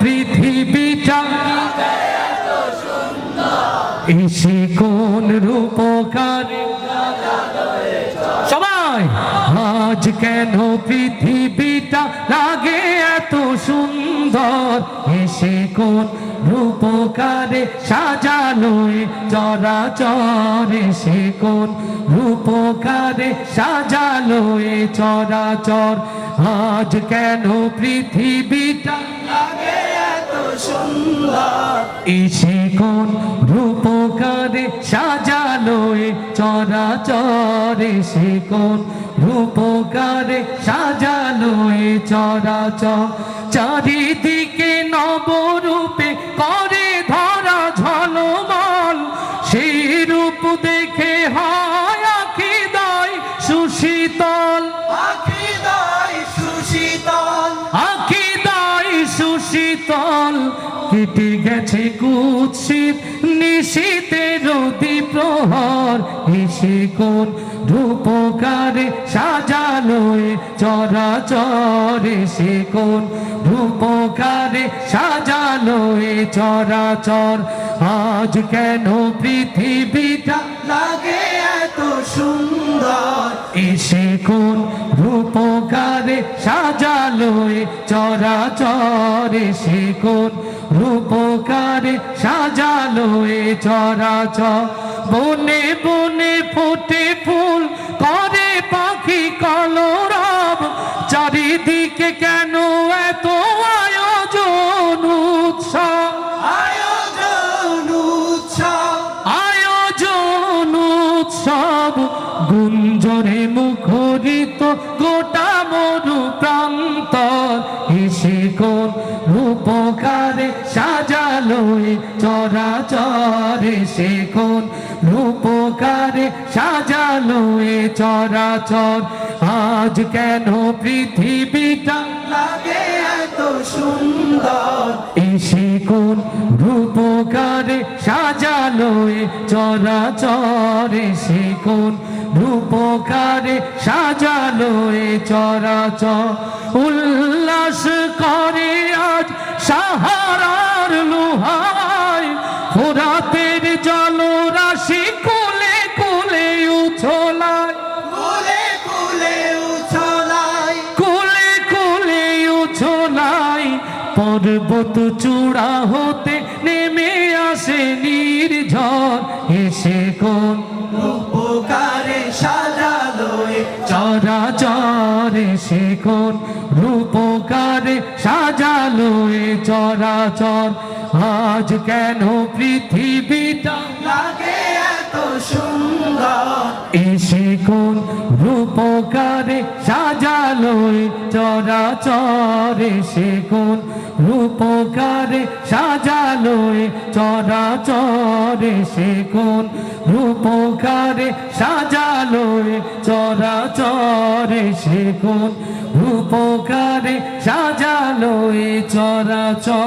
পৃথিবীটা এসে কোন রূপকারে সবাই আজ কেন পৃথিবীটা লাগে এত সুন্দর এসে কোন রূপকারে সাজালো চরাচর এসে কোন রূপকারে সাজালো চরাচর আজ কেন পৃথিবীটা লাগে এত সুন্দর এসে কোন রূপকারে সাজালো চরাচর এসে কোন রূপকারে সাজালো চরাচর চারিদিকে নবরূপে করে ধরা ঝলমল সেই রূপ দেখে হয় আখিদায় সুশীতল আখিদায় সুশীতল আখিদায় সুশীতল কেটে গেছে কুৎসিত নিশীতের দ্বীপ্রহর এসে কোন রূপকারে সাজালো চরাচর এসে কোন রূপকারে সাজালো চরাচর আজ কেন পৃথিবীটা লাগে এত সুন্দর এসে কোন রূপকারে সাজালো চরাচর এসে কোন রূপকারে সাজালো চরাচর বনে বনে ফোটে ফুল করে পাখি কলরব চারিদিকে কেন এত আয়োজন উৎসব আয়োজন উৎসব আয়োজন উৎসব গুঞ্জরে মুখরিত গোটা মরু প্রান্তর এসে কোন রূপকারে সাজালো চরাচর এসে কোন রূপকারে সাজালো চরাচর আজ কেন পৃথিবীটা লাগে এত সুন্দর এসে কোন রূপকারে সাজালো চরাচর এসে কোন রূপকারে সাজালো চরাচর উল্লাস করে আজ সাহারার লোহায় ফোরাতের জলরাশি কুলে কুলে উছলায় কুলে কুলে উছলায় কুলে কুলে উছলায় পর্বত চূড়া হতে নেমে আসে নির্ঝর এসে কোন রূপকারে সাজালো চরাচর এসে কোন রূপকারে সাজালো চরাচর আজ কেন পৃথিবীটা লাগে এত সুন্দর এসে কোন রূপকারে সাজালো চরাচর এসে কোন রূপকারে সাজালো চরাচর এসে কোন রূপকারে সাজালো চরাচর এসে কোন রূপকারে সাজালো চরাচর।